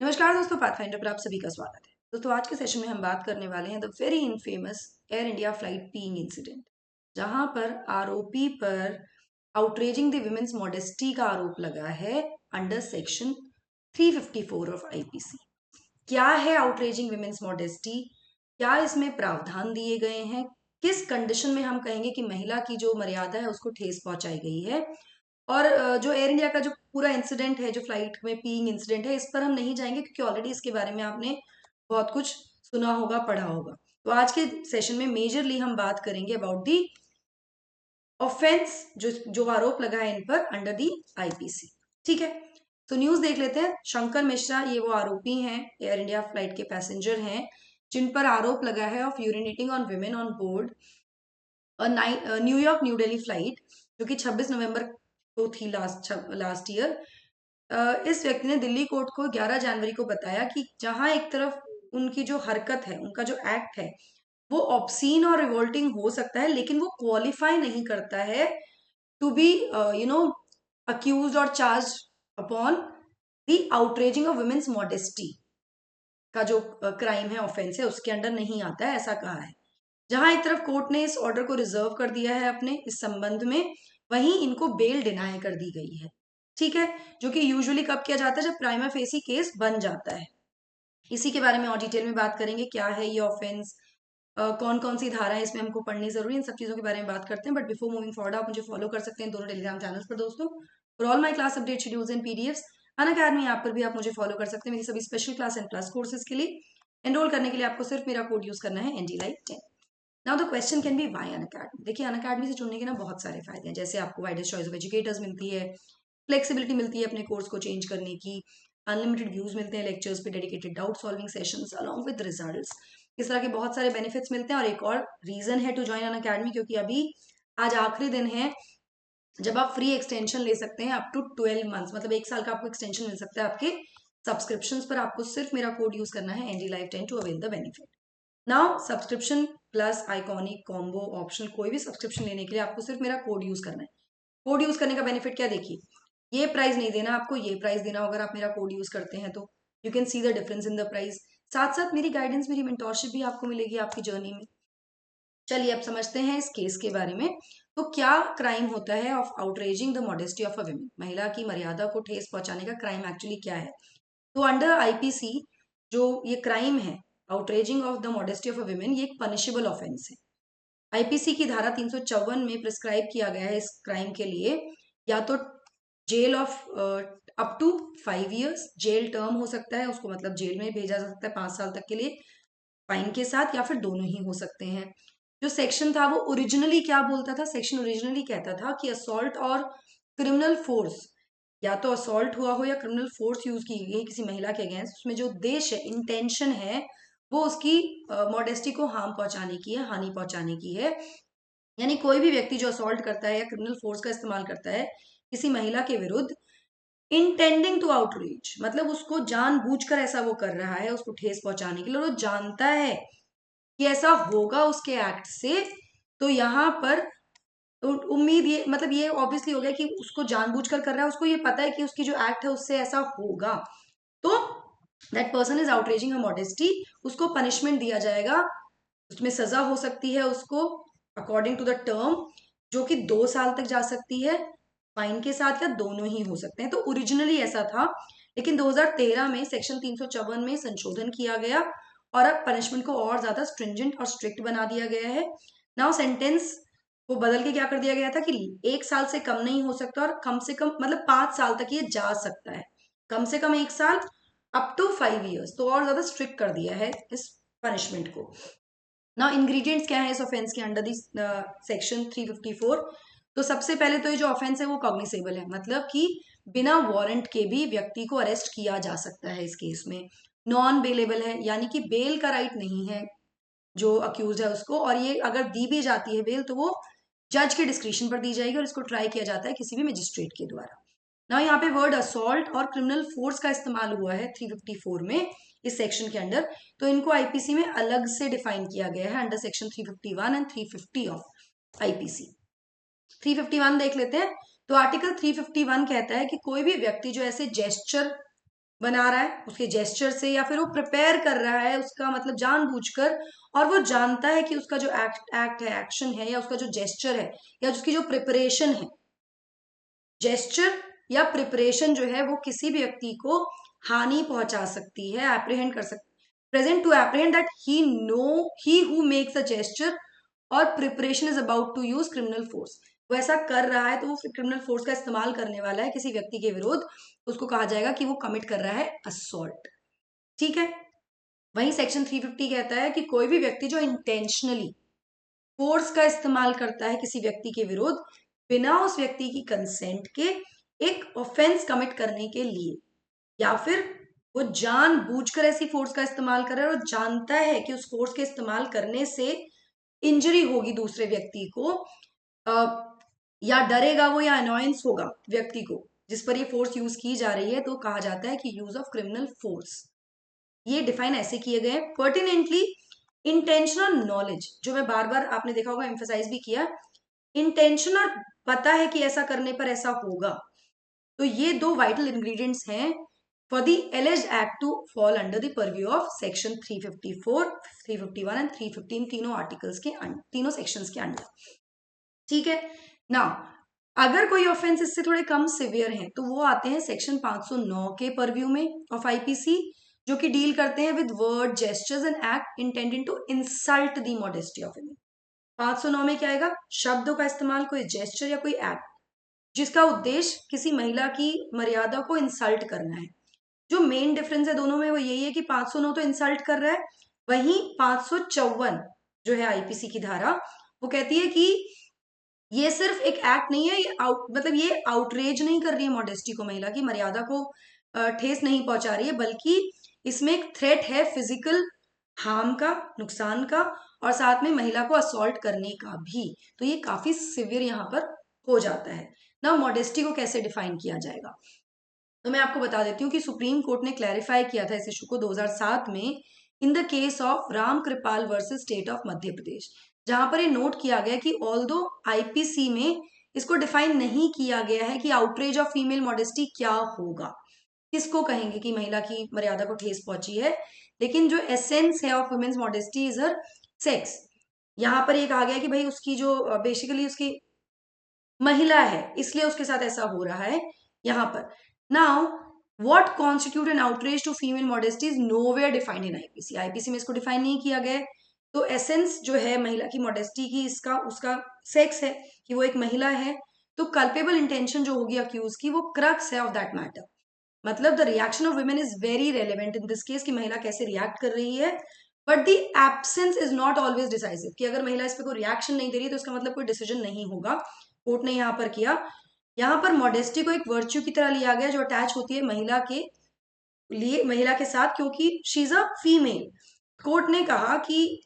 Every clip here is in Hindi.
नमस्कार दोस्तों, पाथफाइंडर पर आप सभी का स्वागत है। दोस्तों, आज के सेशन में हम बात करने वाले हैं the very infamous air India flight peeing incident, जहां पर आरोपी पर आउटरेजिंग द विमेन्स मॉडेस्टी का आरोप लगा है अंडर सेक्शन 354 ऑफ आईपीसी। क्या है आउटरेजिंग विमेन्स मॉडेस्टी? क्या इसमें प्रावधान दिए गए हैं? किस कंडीशन में हम कहेंगे कि महिला की जो मर्यादा है उसको ठेस पहुंचाई गई है? और जो एयर इंडिया का जो पूरा इंसिडेंट है, जो फ्लाइट में पीइंग इंसिडेंट है, इस पर हम नहीं जाएंगे क्योंकि ऑलरेडी इसके बारे में आपने बहुत कुछ सुना होगा, पढ़ा होगा। तो आज के सेशन में मेजरली हम बात करेंगे अबाउट दी ऑफेंस, जो जो आरोप लगा है इन पर अंडर दी आईपीसी। ठीक है, तो न्यूज देख लेते हैं। शंकर मिश्रा, ये वो आरोपी हैं, एयर इंडिया फ्लाइट के पैसेंजर हैं, जिन पर आरोप लगा है of urinating on women on board New York new Delhi flight, जो कि 26 नवंबर को थी लास्ट ईयर। इस व्यक्ति ने दिल्ली कोर्ट को 11 जनवरी को बताया कि जहां एक तरफ उनकी जो हरकत है, उनका जो एक्ट है, वो ऑब्सीन और रिवोल्टिंग हो सकता है, लेकिन वो क्वालिफाई नहीं करता है टू बी अक्यूज्ड और charge upon the outraging of women's modesty का जो क्राइम है, ऑफेंस है, उसके अंडर नहीं आता है, ऐसा कहा है। जहां एक तरफ कोर्ट ने इस ऑर्डर को रिजर्व कर दिया है अपने इस संबंध में, वहीं इनको बेल डिनाई कर दी गई है। ठीक है, जो कि यूजुअली कब किया जाता है? जब प्राइमा फेसी केस बन जाता है। इसी के बारे में और डिटेल में बात करेंगे, क्या है ये ऑफेंस, कौन कौन सी धारा है इसमें हमको पढ़नी जरूरी है, इन सब चीजों के बारे में बात करते हैं। बट बिफोर मूविंग फॉरवर्ड, आप मुझे फॉलो कर सकते हैं दोनों टेलीग्राम चैनल्स पर दोस्तों। For all my class update schedules and PDFs, Unacademy app पर भी आप मुझे फॉलो कर सकते हैं मेरी सभी special class and plus courses के लिए। एनरोल करने के लिए आपको सिर्फ मेरा कोड यूज करना है, NDLive10। Now the question can be why Unacademy. देखिए, अनअकैडमी से जुड़ने के ना बहुत सारे फायदे हैं, जैसे आपको वाइडेस्ट चॉइस ऑफ एजुकेटर्स मिलती है, फ्लेक्सिबिलिटी मिलती है अपने कोर्स को चेंज करने की, अनलिमिटेड व्यूज मिलते हैं लेक्चर्स पे, dedicated doubt solving sessions along with results. इस तरह के बहुत सारे बेनिफिट्स मिलते हैं। और एक और रीजन है टू ज्वाइन अनअकैडमी, क्योंकि अभी आज आखिरी दिन है जब आप फ्री एक्सटेंशन ले सकते हैं अप टू 12 मंथ्स, मतलब 1 साल का आपको एक्सटेंशन मिल सकता है आपके सब्सक्रिप्शन पर। आपको सिर्फ मेरा कोड यूज करना है, NDLive10, to avail the benefit. Now subscription plus iconic combo option, कोई भी सब्सक्रिप्शन लेने के लिए आपको सिर्फ मेरा कोड यूज करना है। कोड यूज करने का बेनिफिट क्या? देखिए, ये प्राइस नहीं देना आपको, ये प्राइस देना अगर आप मेरा कोड यूज करते हैं तो। You can see the difference in the price. साथ साथ मेरी गाइडेंस, मेरी मेंटोरशिप भी आपको मिलेगी आपकी जर्नी में। चलिए अब समझते हैं इस केस के बारे में। तो क्या क्राइम होता है of outraging the modesty of a woman? महिला की मर्यादा को ठेस पहुंचाने का क्राइम एक्चुअली क्या है? तो अंडर आईपीसी जो ये क्राइम है, outraging of the modesty of a woman, ये एक पनिशेबल ऑफेंस है। आईपीसी की धारा 354 में प्रिस्क्राइब किया गया है इस क्राइम के लिए या तो jail of up to 5 years jail term हो सकता है, उसको मतलब जेल में भेजा जा सकता है 5 साल तक के लिए फाइन के साथ, या फिर दोनों ही हो सकते हैं। जो सेक्शन था वो ओरिजिनली क्या बोलता था? सेक्शन ओरिजिनली कहता था कि असॉल्ट और क्रिमिनल फोर्स, या तो असॉल्ट हुआ हो या क्रिमिनल फोर्स यूज की गई किसी महिला के अगेंस्ट, उसमें जो उद्देश्य है, इंटेंशन है, वो उसकी मॉडेस्टी को हार्म पहुंचाने की है, हानि पहुंचाने की है। यानी कोई भी व्यक्ति जो असॉल्ट करता है या क्रिमिनल फोर्स का इस्तेमाल करता है किसी महिला के विरुद्ध, इंटेंडिंग टू आउटरीच, मतलब उसको जानबूझकर ऐसा वो कर रहा है उसको ठेस पहुंचाने के लिए, और वो जानता है कि ऐसा होगा उसके एक्ट से, तो यहाँ पर उम्मीद, ये मतलब ये ऑब्वियसली हो गया कि उसको जानबूझकर कर रहा है, उसको ये पता है कि उसकी जो एक्ट है उससे ऐसा होगा, तो that person is outraging her modesty. उसको पनिशमेंट दिया जाएगा, उसमें सजा हो सकती है उसको अकॉर्डिंग टू द टर्म, जो कि 2 साल तक जा सकती है फाइन के साथ, या दोनों ही हो सकते हैं। तो ओरिजिनली ऐसा था, लेकिन 2013 में सेक्शन 354 में संशोधन किया गया और अब पनिशमेंट को और ज्यादा स्ट्रिंजेंट और स्ट्रिक्ट बना दिया गया है। नाउ सेंटेंस को बदल के क्या कर दिया गया था कि 1 साल से कम नहीं हो सकता, और कम से कम मतलब 5 साल तक ये जा सकता है, कम से कम 1 साल अप टू 5 years, तो और ज्यादा स्ट्रिक्ट कर दिया है इस पनिशमेंट को। ना इंग्रेडिएंट्स क्या है इस ऑफेंस के अंडर दिस सेक्शन 354? तो सबसे पहले तो ये जो ऑफेंस है वो कॉग्निसेबल है, मतलब कि बिना वारंट के भी व्यक्ति को अरेस्ट किया जा सकता है इस केस में। नॉन बेलेबल है, यानी कि बेल का राइट नहीं है जो अक्यूज है उसको, और ये अगर दी भी जाती है बेल तो वो जज के डिस्क्रिप्शन पर दी जाएगी, और इसको ट्राई किया जाता है किसी भी मजिस्ट्रेट के द्वारा। ना यहाँ पे वर्ड असॉल्ट और क्रिमिनल फोर्स का इस्तेमाल हुआ है 354 में इस सेक्शन के अंडर, तो इनको आईपीसी में अलग से डिफाइन किया गया है under section 351 and 350 of IPC. 351 देख लेते हैं। तो आर्टिकल 351 कहता है कि कोई भी व्यक्ति जो ऐसे जेस्चर बना रहा है उसके जेस्चर से, या फिर वो प्रिपेयर कर रहा है उसका मतलब जानबूझकर, और वो जानता है कि उसका जो एक्ट है, एक्शन है, या उसका जो जेस्चर है, या उसकी जो प्रिपरेशन है, जेस्चर या प्रिपरेशन जो है वो किसी भी व्यक्ति को हानि पहुंचा सकती है, एप्रीहेंड कर सकती है। Present to apprehend that he who makes a gesture और preparation is about to use criminal force. वो ऐसा कर रहा है तो वो क्रिमिनल फोर्स का इस्तेमाल करने वाला है किसी व्यक्ति के विरुद्ध, उसको कहा जाएगा कि वो कमिट कर रहा है असॉल्ट। ठीक है। वहीं सेक्शन 350 कहता है कि कोई भी व्यक्ति जो इंटेंशनली फोर्स का इस्तेमाल करता है किसी व्यक्ति के विरुद्ध बिना उस व्यक्ति की कंसेंट के एक ऑफेंस कमिट करने के लिए, या फिर वो जानबूझकर ऐसी फोर्स का इस्तेमाल कर रहा है और जानता है कि उस फोर्स के इस्तेमाल करने से इंजरी होगी दूसरे व्यक्ति को, या डरेगा वो, या अनॉयंस होगा व्यक्ति को जिस पर ये फोर्स यूज की जा रही है, तो कहा जाता है कि यूज ऑफ क्रिमिनल फोर्स। ये डिफाइन ऐसे किए गए हैं। पर्टिनेंटली इंटेंशनल नॉलेज, जो मैं बार बार आपने देखा होगा एम्फेसाइज भी किया, इंटेंशन और पता है कि ऐसा करने पर ऐसा होगा, तो ये दो वाइटल इंग्रेडिएंट्स हैं for the alleged act to fall under the purview of section 354, 351 and 315, तीनों आर्टिकल्स के तीनों सेक्शंस के अंडर। ठीक है ना। अगर कोई ऑफेंस इससे थोड़े कम सिवियर हैं तो वो आते हैं सेक्शन 509 के परव्यू में ऑफ आईपीसी, जो कि डील करते हैं with word, gestures and act intended to insult the modesty of women. 509 में क्या आएगा? शब्दों का इस्तेमाल, कोई जेस्चर या कोई एक्ट जिसका उद्देश्य किसी महिला की मर्यादा को इंसल्ट करना है। जो मेन डिफरेंस है दोनों में वो यही है कि 509 तो इंसल्ट कर रहा है, वहीं 554 जो है आईपीसी की धारा, वो कहती है कि ये सिर्फ एक एक्ट नहीं है, ये मतलब ये आउटरेज नहीं कर रही है मॉडेस्टी को, महिला की मर्यादा को ठेस नहीं पहुंचा रही है, बल्कि इसमें एक थ्रेट है फिजिकल हार्म का, नुकसान का, और साथ में महिला को असॉल्ट करने का भी। तो ये काफी सिवियर यहाँ पर हो जाता है ना। मॉडेस्टी को कैसे डिफाइन किया जाएगा, तो मैं आपको बता देती हूँ कि सुप्रीम कोर्ट ने क्लैरिफाई किया था इस इशू को 2007 में in the case of Ram Kripal versus state of Madhya Pradesh, जहां पर ये नोट किया गया कि ऑल्दो आईपीसी में इसको डिफाइन नहीं किया गया है कि आउटरेज ऑफ फीमेल मॉडेस्टी क्या होगा, किसको कहेंगे कि महिला की मर्यादा को ठेस पहुंची है, लेकिन जो एसेंस है of women's modesty is her sex. यहाँ पर ये कहा गया कि भाई उसकी जो बेसिकली उसकी महिला है इसलिए उसके साथ ऐसा हो रहा है यहाँ पर। Now what constitute an outrage to female modesty is nowhere defined in IPC. IPC में इसको डिफाइन नहीं किया गया है। तो एसेंस जो है महिला की मॉडेस्टी की, इसका उसका सेक्स है कि वो एक महिला है, तो कल्पेबल इंटेंशन जो होगी अक्यूज की वो क्रक्स है ऑफ दैट मैटर। मतलब the reaction of women is very relevant in this case कि महिला कैसे रिएक्ट कर रही है, but the absence is not always decisive कि अगर महिला इस पर कोई रिएक्शन नहीं दे रही तो इसका मतलब कोई डिसीजन नहीं होगा। कोर्ट ने यहाँ पर किया, यहाँ पर मॉडेस्टी को एक वर्च्यू की तरह लिया गया जो अटैच होती है महिला के लिए, महिला के साथ, क्योंकि she is a female. Court ने कहा कि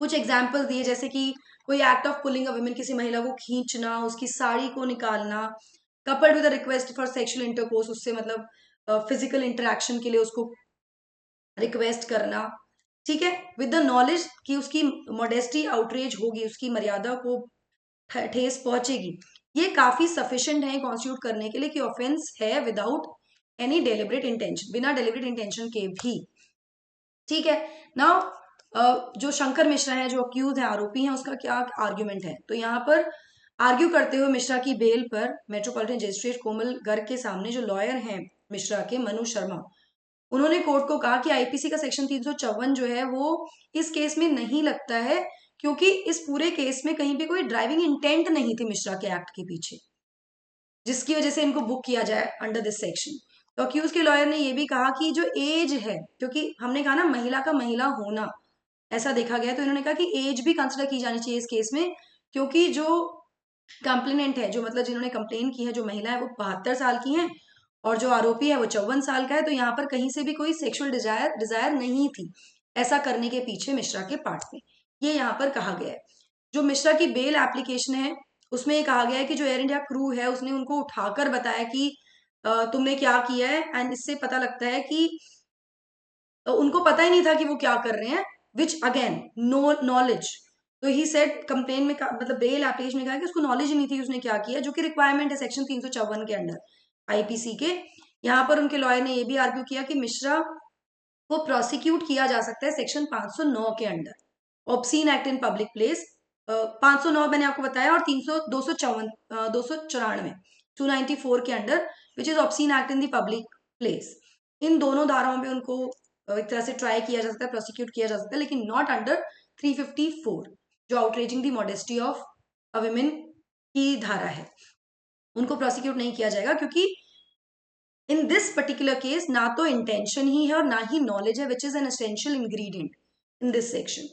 कुछ एग्जाम्पल दिए, जैसे कि कोई act of pulling a women, किसी महिला को खींचना, उसकी साड़ी को निकालना, coupled with request for sexual intercourse, उससे मतलब फिजिकल इंटरेक्शन के लिए उसको रिक्वेस्ट करना, ठीक है, विद द नॉलेज कि उसकी मॉडेस्टी आउटरेज होगी, उसकी मर्यादा को ठेस पहुंचेगी। ये काफी सफिशिएंट है कॉन्स्टिट्यूट करने के लिए कि ऑफेंस है विदाउट एनी डेलिबरेट इंटेंशन, बिना डेलिबरेट इंटेंशन के भी। ठीक है। नाउ जो शंकर मिश्रा है, जो अक्यूज है, आरोपी है, उसका क्या आर्ग्यूमेंट है, तो यहाँ पर आर्ग्यू करते हुए मिश्रा की बेल पर मेट्रोपॉलिटन मजिस्ट्रेट कोमल गर्ग के सामने जो लॉयर हैं मिश्रा के, मनु शर्मा, उन्होंने कोर्ट को कहा कि आईपीसी का सेक्शन 354 जो है वो इस केस में नहीं लगता है, क्योंकि इस पूरे केस में कहीं भी कोई ड्राइविंग इंटेंट नहीं थी मिश्रा के एक्ट के पीछे, जिसकी वजह से इनको बुक किया जाए अंडर दिस सेक्शन। तो अक्यूज के लॉयर ने ये भी कहा कि जो एज है, क्योंकि हमने कहा ना महिला का महिला होना ऐसा देखा गया, तो इन्होंने कहा कि एज भी कंसिडर की जानी चाहिए इस केस में, क्योंकि जो कंप्लेनेंट है, जो मतलब जिन्होंने कंप्लेन की है, जो महिला है वो 72 साल की है और जो आरोपी है वो 54 साल का है, तो यहाँ पर कहीं से भी कोई सेक्सुअल डिजायर नहीं थी ऐसा करने के पीछे मिश्रा के पार्ट में, ये यहाँ पर कहा गया है। जो मिश्रा की बेल एप्लीकेशन है उसमें ये कहा गया है कि जो एयर इंडिया क्रू है उसने उनको उठाकर बताया कि तुमने क्या किया है, एंड इससे पता लगता है कि उनको पता ही नहीं था कि वो क्या कर रहे हैं, विच अगेन नो नॉलेज। तो ही सेड कंप्लेन में मतलब बेल एप्लीकेशन में कहा कि उसको नॉलेज ही नहीं थी उसने क्या किया, जो कि रिक्वायरमेंट है सेक्शन 354 के अंडर आईपीसी के। यहाँ पर उनके लॉयर ने ये भी आर्ग्यू किया कि मिश्रा को प्रोसिक्यूट किया जा सकता है सेक्शन 509 के under, obscene act in public place 509 मैंने आपको बताया, और 300 294 294 के under which is obscene act in the public place. इन दोनों धाराओं में उनको एक तरह से ट्राई किया जा सकता है, प्रोसिक्यूट किया जा सकता है, लेकिन नॉट अंडर 354 जो outraging the modesty of a women की धारा है, उनको प्रोसिक्यूट नहीं किया जाएगा, क्योंकि इन दिस पर्टिकुलर केस ना तो इंटेंशन ही है और ना ही नॉलेज है, which is an essential ingredient in this section.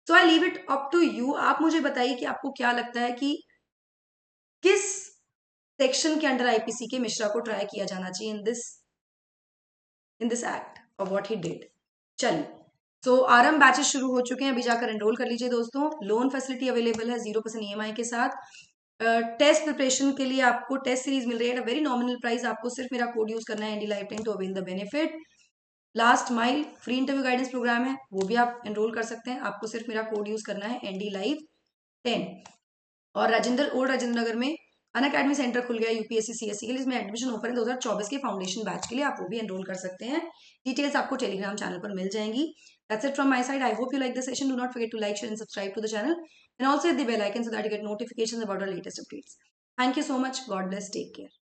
So I leave it up to you. आप मुझे बताइए कि आपको क्या लगता है कि किस सेक्शन के अंडर आईपीसी के मिश्रा को ट्राई किया जाना चाहिए इन दिस एक्ट और व्हाट ही डिड। चलिए, सो आरएम बैचेस शुरू हो चुके हैं, अभी जाकर एनरोल कर लीजिए दोस्तों। लोन फैसिलिटी अवेलेबल है 0% ईएमआई के साथ। टेस्ट प्रिपरेशन के लिए आपको टेस्ट सीरीज मिल रही है at a very nominal price. आपको सिर्फ मेरा कोड यूज करना है ND life time to avail the benefit. Last mile free interview guidance programme है, वो भी आप एनरोल कर सकते हैं। आपको सिर्फ मेरा कोड यूज करना है एनडी लाइफ 10। और ओल्ड राजेंद्र नगर में अन अकेडमी सेंटर खुल गया यूपीएससी सीएससी के लिए, इसमें एडमिशन ओपन है 2024 के फाउंडेशन बैच के लिए, आप वो भी एनरोल कर सकते हैं। डिटेल्स आपको टेलीग्राम चैनल पर मिल जाएंगी। That's it from my side. I hope you like the session. Do not forget to like, share and subscribe to the channel, and also hit the bell icon so that you get notifications about our latest updates. Thank you so much. God bless. Take care.